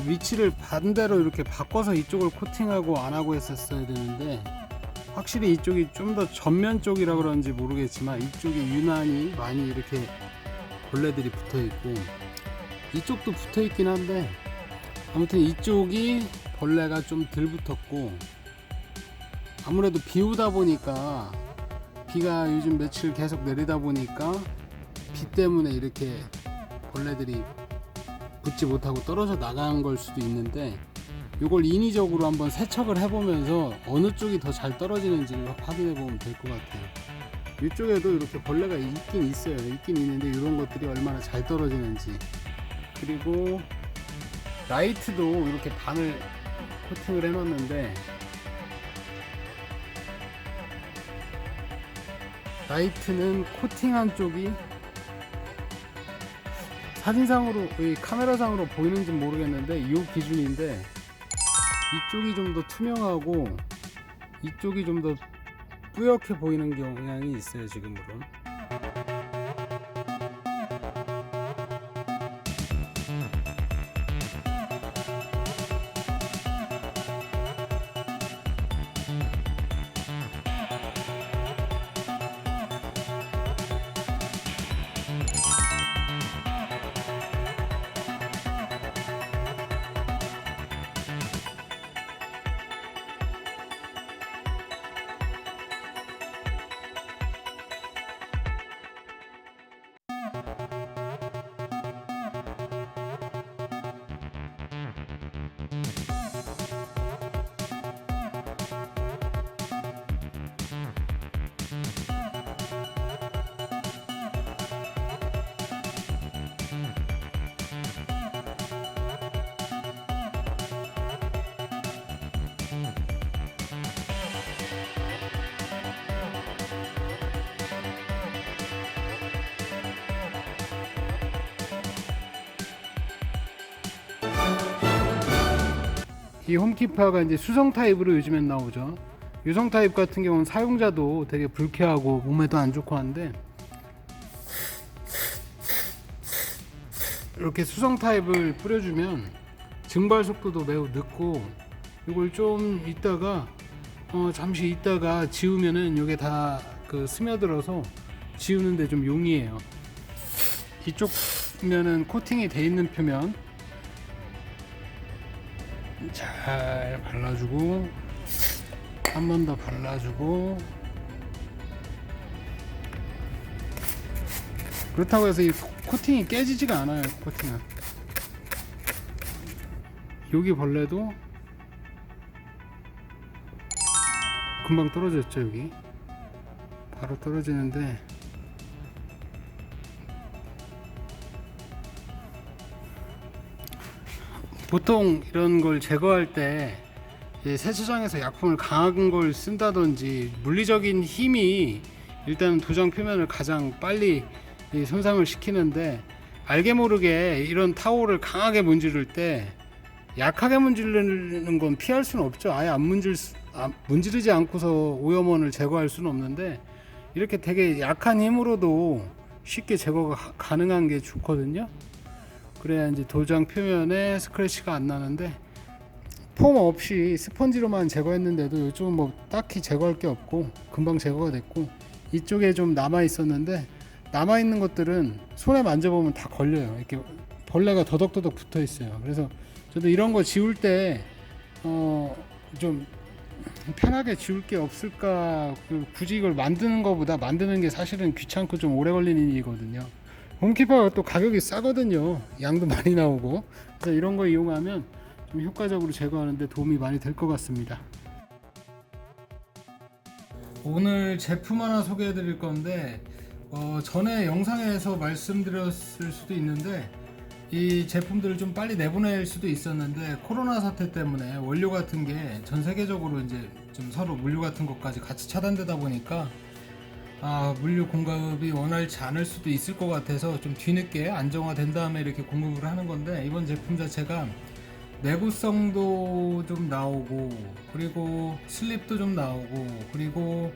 위치를 반대로 이렇게 바꿔서 이쪽을 코팅하고 안 하고 했었어야 되는데, 확실히 이쪽이 좀 더 전면 쪽이라 그런지 모르겠지만 이쪽이 유난히 많이 이렇게 벌레들이 붙어 있고, 이쪽도 붙어 있긴 한데 아무튼 이쪽이 벌레가 좀 덜 붙었고, 아무래도 비 오다 보니까, 비가 요즘 며칠 계속 내리다 보니까 비 때문에 이렇게 벌레들이 붙지 못하고 떨어져 나간 걸 수도 있는데, 이걸 인위적으로 한번 세척을 해보면서 어느 쪽이 더 잘 떨어지는지를 확인해 보면 될 것 같아요. 이쪽에도 이렇게 벌레가 있긴 있어요. 있긴 있는데 이런 것들이 얼마나 잘 떨어지는지. 그리고 라이트도 이렇게 반을 코팅을 해놨는데, 라이트는 코팅한 쪽이 사진상으로, 카메라상으로 보이는지 모르겠는데 이 기준인데, 이쪽이 좀 더 투명하고 이쪽이 좀 더 뿌옇게 보이는 경향이 있어요, 지금으론. 이 홈키퍼가 이제 수성 타입으로 요즘엔 나오죠. 유성 타입 같은 경우는 사용자도 되게 불쾌하고 몸에도 안 좋고 한데, 이렇게 수성 타입을 뿌려주면 증발 속도도 매우 늦고, 이걸 좀 있다가 잠시 있다가 지우면은 이게 다 스며들어서 지우는데 좀 용이해요. 이쪽 면은 코팅이 돼 있는 표면 잘 발라주고, 한 번 더 발라주고, 그렇다고 해서 이 코팅이 깨지지가 않아요. 코팅은 여기 벌레도 금방 떨어졌죠. 여기 바로 떨어지는데, 보통 이런 걸 제거할 때 세차장에서 약품을 강한 걸 쓴다든지, 물리적인 힘이 일단 도장 표면을 가장 빨리 손상을 시키는데, 알게 모르게 이런 타올을 강하게 문지를 때 약하게 문지르는 건 피할 수는 없죠. 아예 안 문지르지 않고서 오염원을 제거할 수는 없는데, 이렇게 되게 약한 힘으로도 쉽게 제거가 가능한 게 좋거든요. 그래야 이제 도장 표면에 스크래치가 안 나는데, 폼 없이 스펀지로만 제거했는데도 이쪽은 뭐 딱히 제거할 게 없고 금방 제거가 됐고, 이쪽에 좀 남아 있었는데, 남아 있는 것들은 손에 만져보면 다 걸려요. 이렇게 벌레가 더덕더덕 붙어 있어요. 그래서 저도 이런 거 지울 때 좀 편하게 지울 게 없을까, 굳이 이걸 만드는 것보다 만드는 게 사실은 귀찮고 좀 오래 걸리는 일이거든요. 홈키퍼가 또 가격이 싸거든요. 양도 많이 나오고. 그래서 이런 거 이용하면 좀 효과적으로 제거하는데 도움이 많이 될 것 같습니다. 오늘 제품 하나 소개해 드릴 건데, 전에 영상에서 말씀드렸을 수도 있는데, 이 제품들을 좀 빨리 내보낼 수도 있었는데, 코로나 사태 때문에 원료 같은 게 전 세계적으로 이제 좀 서로 물류 같은 것까지 같이 차단되다 보니까 물류 공급이 원활치 않을 수도 있을 것 같아서 좀 뒤늦게 안정화된 다음에 이렇게 공급을 하는 건데, 이번 제품 자체가 내구성도 좀 나오고, 그리고 슬립도 좀 나오고, 그리고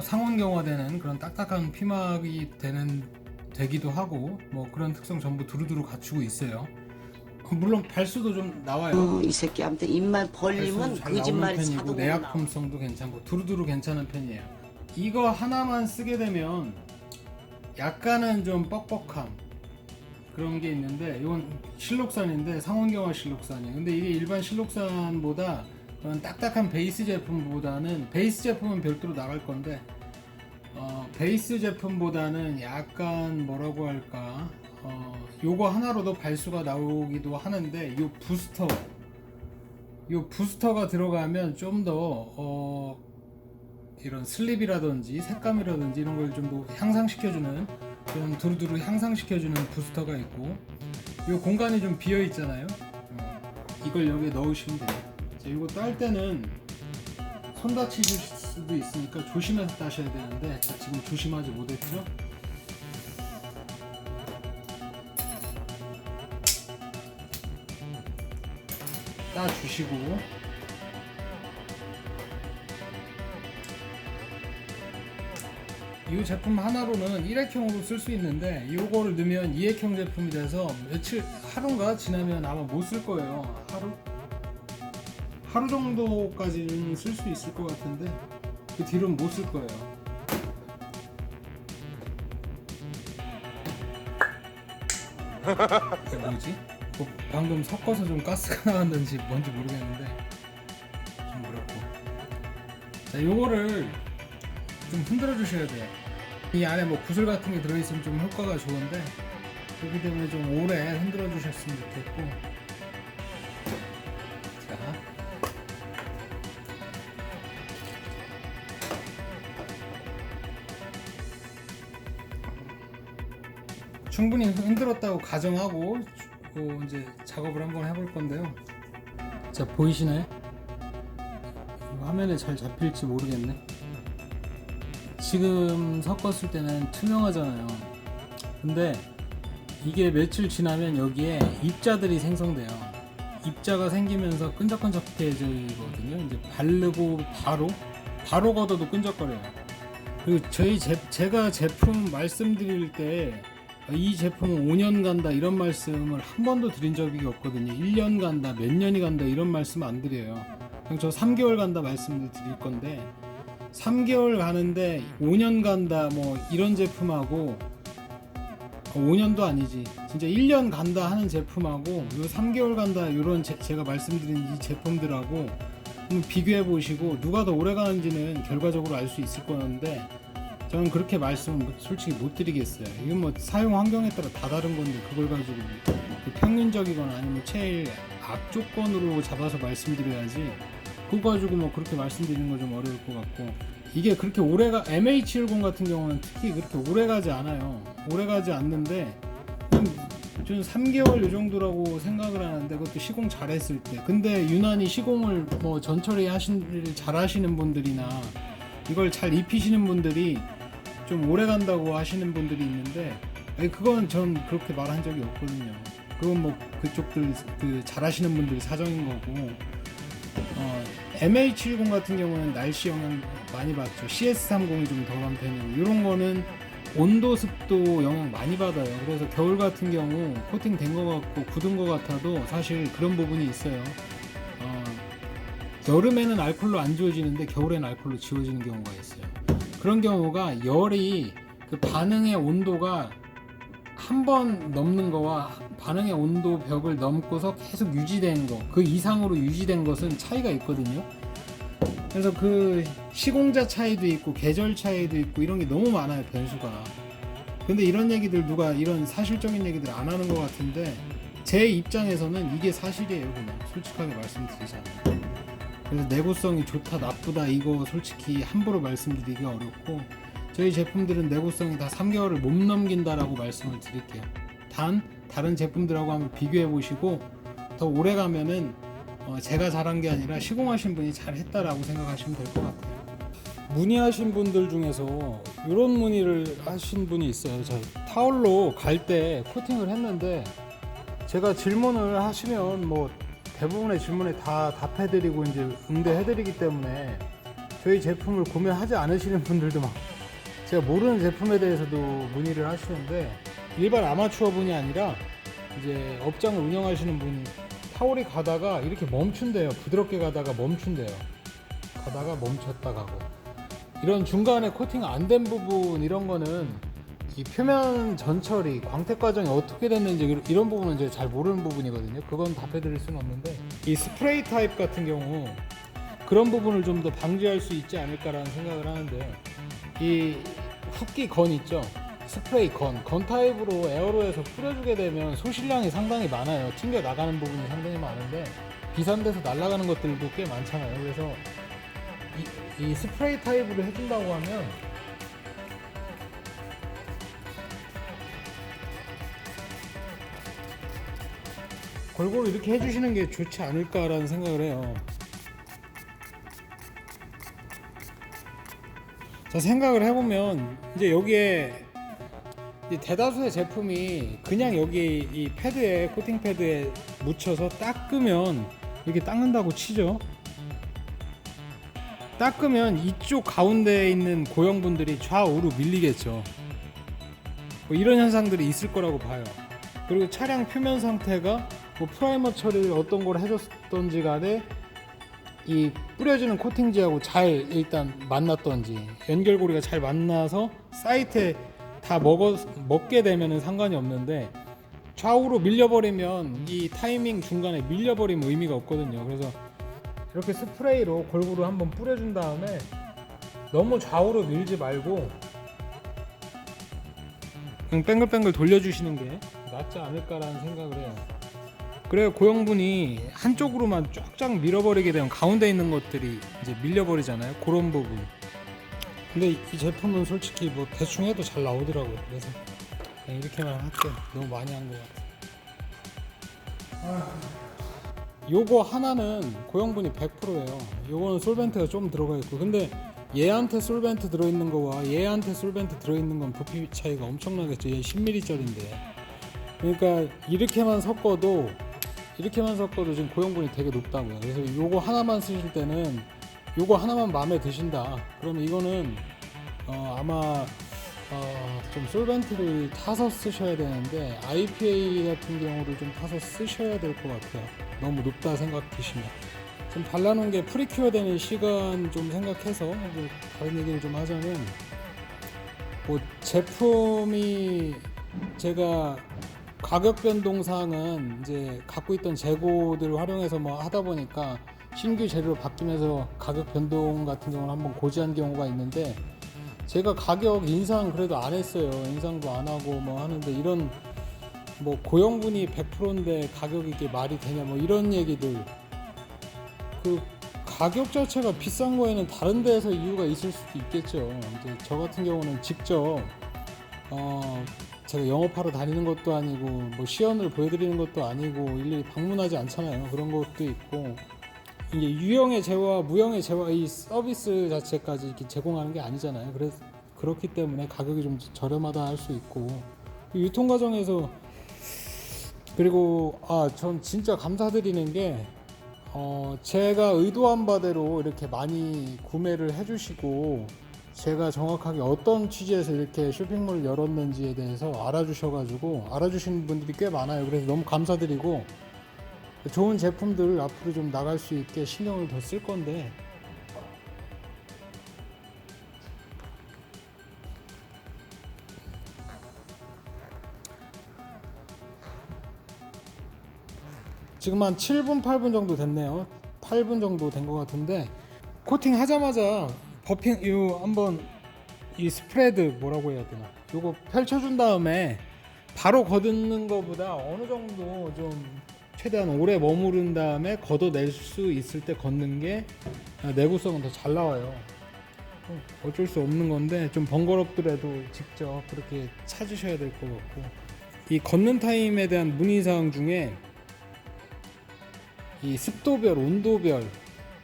상온경화되는 그런 딱딱한 피막이 되기도 하고, 뭐 그런 특성 전부 두루두루 갖추고 있어요. 물론 발수도 좀 나와요. 이 새끼 아무튼 입만 벌리면 발수도 잘 나오는 거짓말이 편이고 자동으로 나와. 내약품성도 괜찮고 두루두루 괜찮은 편이에요. 이거 하나만 쓰게 되면 약간은 좀 뻑뻑함 그런 게 있는데, 이건 실록산인데 상온경화 실록산이에요. 근데 이게 일반 실록산보다 그런 딱딱한 베이스 제품보다는, 베이스 제품은 별도로 나갈 건데 베이스 제품보다는 약간 뭐라고 할까, 요거 하나로도 발수가 나오기도 하는데, 요 부스터가 들어가면 좀 더 이런 슬립이라든지 색감이라든지 이런 걸 좀 더 향상시켜주는, 좀 두루두루 향상시켜주는 부스터가 있고, 요 공간이 좀 비어 있잖아요. 이걸 여기에 넣으시면 돼요. 자, 이거 딸 때는 손 다치실 수도 있으니까 조심해서 따셔야 되는데, 지금 조심하지 못했죠. 따주시고, 이 제품 하나로는 1액형으로 쓸 수 있는데, 이거를 넣으면 2액형 제품이 돼서 며칠, 하루가 지나면 아마 못 쓸 거예요. 하루 정도까지는 쓸 수 있을 것 같은데 그 뒤로는 못 쓸 거예요. 이게 뭐지? 방금 섞어서 좀 가스가 나왔는지 뭔지 모르겠는데 좀 그렇고. 자, 요거를 좀 흔들어 주셔야 돼요. 이 안에 뭐 구슬 같은 게 들어있으면 좀 효과가 좋은데, 그렇기 때문에 좀 오래 흔들어 주셨으면 좋겠고. 자, 충분히 흔들었다고 가정하고 이제 작업을 한번 해볼 건데요. 자, 보이시나요? 화면에 잘 잡힐지 모르겠네. 지금 섞었을 때는 투명하잖아요. 근데 이게 며칠 지나면 여기에 입자들이 생성돼요. 입자가 생기면서 끈적끈적해지거든요. 이제 바르고 바로 걷어도 끈적거려요. 그리고 제가 제품 말씀드릴 때 이 제품은 5년 간다 이런 말씀을 한 번도 드린 적이 없거든요. 1년 간다, 몇 년이 간다 이런 말씀 안 드려요. 그냥 저 3개월 간다 말씀을 드릴 건데, 3개월 가는데 5년 간다 뭐 이런 제품하고, 5년도 아니지, 진짜 1년 간다 하는 제품하고 요 3개월 간다 요런 제가 말씀드린 이 제품들하고 비교해 보시고 누가 더 오래 가는지는 결과적으로 알 수 있을 건데, 저는 그렇게 말씀은 솔직히 못 드리겠어요. 이건 뭐 사용 환경에 따라 다 다른 건데, 그걸 가지고 그 평균적이거나 아니면 제일 악조건으로 잡아서 말씀드려야지, 그거 가지고 뭐 그렇게 말씀드리는 건 좀 어려울 것 같고. 이게 그렇게 오래가, MH10 같은 경우는 특히 그렇게 오래 가지 않아요. 오래 가지 않는데 좀 3개월 요 정도라고 생각을 하는데, 그것도 시공 잘했을 때. 근데 유난히 시공을 뭐 전처리 잘 하시는 분들이나 이걸 잘 입히시는 분들이 좀 오래 간다고 하시는 분들이 있는데, 그건 전 그렇게 말한 적이 없거든요. 그건 뭐 그쪽들 그 잘하시는 분들이 사정인 거고, MH10 같은 경우는 날씨 영향 많이 받죠. CS30이 좀 덜한 편이고, 이런 거는 온도 습도 영향 많이 받아요. 그래서 겨울 같은 경우 코팅 된 거 같고 굳은 거 같아도 사실 그런 부분이 있어요. 여름에는 알콜로 안 지워지는데 겨울에는 알콜로 지워지는 경우가 있어요. 그런 경우가 열이, 그 반응의 온도가 한 번 넘는 거와 반응의 온도 벽을 넘고서 계속 유지된 거, 그 이상으로 유지된 것은 차이가 있거든요. 그래서 그 시공자 차이도 있고 계절 차이도 있고 이런 게 너무 많아요, 변수가. 근데 이런 얘기들, 누가 이런 사실적인 얘기들 안 하는 것 같은데, 제 입장에서는 이게 사실이에요. 그냥 솔직하게 말씀드리잖아요. 그래서 내구성이 좋다 나쁘다 이거 솔직히 함부로 말씀드리기 어렵고, 저희 제품들은 내구성이 다 3개월을 못 넘긴다라고 말씀을 드릴게요. 단 다른 제품들하고 한번 비교해 보시고, 더 오래 가면은 제가 잘한 게 아니라 시공하신 분이 잘했다라고 생각하시면 될 것 같아요. 문의하신 분들 중에서 이런 문의를 하신 분이 있어요. 저 타올로 갈 때 코팅을 했는데, 제가 질문을 하시면 뭐 대부분의 질문에 다 답해드리고 이제 응대해드리기 때문에 저희 제품을 구매하지 않으시는 분들도 막, 제가 모르는 제품에 대해서도 문의를 하시는데, 일반 아마추어 분이 아니라 이제 업장을 운영하시는 분이 타올이 가다가 이렇게 멈춘대요. 부드럽게 가다가 멈춘대요. 가다가 멈췄다 가고. 이런 중간에 코팅 안 된 부분 이런 거는 이 표면 전처리, 광택 과정이 어떻게 됐는지 이런 부분은 이제 잘 모르는 부분이거든요. 그건 답해드릴 수는 없는데 이 스프레이 타입 같은 경우 그런 부분을 좀 더 방지할 수 있지 않을까라는 생각을 하는데 이 흡기 건 있죠. 스프레이 건 타입으로 에어로에서 뿌려주게 되면 소실량이 상당히 많아요. 튕겨 나가는 부분이 상당히 많은데 비산돼서 날아가는 것들도 꽤 많잖아요. 그래서 이 스프레이 타입으로 해준다고 하면 골고루 이렇게 해주시는 게 좋지 않을까라는 생각을 해요. 자, 생각을 해보면 이제 여기에 대다수의 제품이 그냥 여기 이 패드에 코팅 패드에 묻혀서 닦으면 이렇게 닦는다고 치죠. 닦으면 이쪽 가운데에 있는 고형분들이 좌우로 밀리겠죠. 뭐 이런 현상들이 있을 거라고 봐요. 그리고 차량 표면 상태가 뭐 프라이머 처리를 어떤 걸 해줬던지 간에 이 뿌려주는 코팅지하고 잘 일단 만났던지 연결고리가 잘 만나서 사이트에 다 먹게 되면은 상관이 없는데 좌우로 밀려버리면 이 타이밍 중간에 밀려버리면 의미가 없거든요. 그래서 이렇게 스프레이로 골고루 한번 뿌려준 다음에 너무 좌우로 밀지 말고 그냥 뱅글뱅글 돌려주시는 게 낫지 않을까라는 생각을 해요. 그래야 고형분이 한쪽으로만 쫙쫙 밀어버리게 되면 가운데 있는 것들이 이제 밀려버리잖아요. 그런 부분. 근데 이 제품은 솔직히 뭐 대충 해도 잘 나오더라고요. 그래서 그냥 이렇게만 할게요. 너무 많이 한 것 같아요. 요거 하나는 고형분이 100%예요. 요거는 솔벤트가 좀 들어가 있고, 근데 얘한테 솔벤트 들어있는 거와 얘한테 솔벤트 들어있는 건 부피 차이가 엄청나겠죠. 얘 10ml짜리인데. 그러니까 이렇게만 섞어도 지금 고형분이 되게 높다고요. 그래서 요거 하나만 쓰실 때는 요거 하나만 마음에 드신다. 그러면 이거는 아마 좀 솔벤트를 타서 쓰셔야 되는데 IPA 같은 경우를 좀 타서 쓰셔야 될 것 같아요. 너무 높다 생각 드시면. 좀 발라놓은 게 프리큐어 되는 시간 좀 생각해서 다른 얘기를 좀 하자면, 뭐 제품이 제가 가격 변동사항은 이제 갖고 있던 재고들을 활용해서 뭐 하다 보니까 신규 재료로 바뀌면서 가격 변동 같은 경우는 한번 고지한 경우가 있는데, 제가 가격 인상 그래도 안 했어요. 인상도 안 하고 뭐 하는데, 이런 뭐 고형분이 100%인데 가격이 이게 말이 되냐 뭐 이런 얘기들, 그 가격 자체가 비싼 거에는 다른 데에서 이유가 있을 수도 있겠죠. 이제 저 같은 경우는 직접 제가 영업하러 다니는 것도 아니고 뭐 시연을 보여드리는 것도 아니고 일일이 방문하지 않잖아요. 그런 것도 있고, 이게 유형의 재화, 무형의 재화 이 서비스 자체까지 이렇게 제공하는 게 아니잖아요. 그래서 그렇기 때문에 가격이 좀 저렴하다 할 수 있고, 유통 과정에서, 그리고 전 진짜 감사드리는 게 제가 의도한 바대로 이렇게 많이 구매를 해주시고, 제가 정확하게 어떤 취지에서 이렇게 쇼핑몰을 열었는지에 대해서 알아주시는 분들이 꽤 많아요. 그래서 너무 감사드리고, 좋은 제품들 앞으로 좀 나갈 수 있게 신경을 더 쓸 건데, 지금 한 7분 8분 정도 됐네요. 8분 정도 된 것 같은데, 코팅 하자마자 버핑 한번 이 스프레드 뭐라고 해야 되나, 요거 펼쳐준 다음에 바로 걷는 것보다 어느 정도 좀 최대한 오래 머무른 다음에 걷어낼 수 있을 때 걷는 게 내구성은 더 잘 나와요. 어쩔 수 없는 건데 좀 번거롭더라도 직접 그렇게 찾으셔야 될 것 같고, 이 걷는 타임에 대한 문의사항 중에 이 습도별, 온도별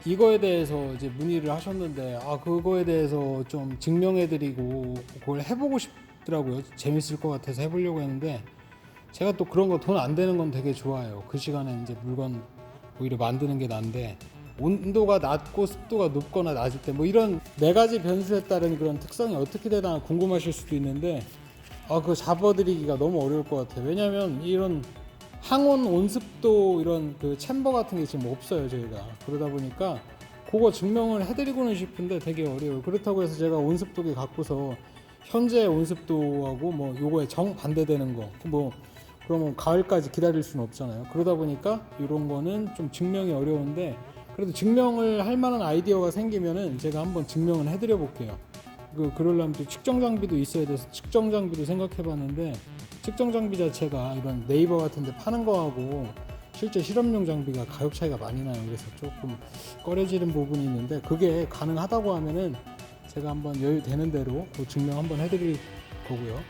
이거에 대해서 이제 문의를 하셨는데, 그거에 대해서 좀 증명해드리고 그걸 해보고 싶더라고요. 재밌을 것 같아서 해보려고 했는데, 제가 또 그런 거 돈 안 되는 건 되게 좋아해요. 그 시간에 이제 물건 오히려 만드는 게 난데, 온도가 낮고 습도가 높거나 낮을 때 뭐 이런 4가지 변수에 따른 그런 특성이 어떻게 되나 궁금하실 수도 있는데, 그거 잡아드리기가 너무 어려울 것 같아요. 왜냐면 이런 항온 온습도 이런 그 챔버 같은 게 지금 없어요 저희가. 그러다 보니까 그거 증명을 해드리고는 싶은데 되게 어려워요. 그렇다고 해서 제가 온습도계 갖고서 현재 온습도하고 뭐 요거에 정반대되는 거 뭐 그러면 가을까지 기다릴 수는 없잖아요. 그러다 보니까 이런 거는 좀 증명이 어려운데, 그래도 증명을 할 만한 아이디어가 생기면은 제가 한번 증명을 해드려 볼게요. 그러려면 또 측정 장비도 있어야 돼서 측정 장비도 생각해 봤는데, 측정 장비 자체가 이런 네이버 같은 데 파는 거하고 실제 실험용 장비가 가격 차이가 많이 나요. 그래서 조금 꺼려지는 부분이 있는데, 그게 가능하다고 하면은 제가 한번 여유 되는 대로 그 증명 한번 해드릴 거고요.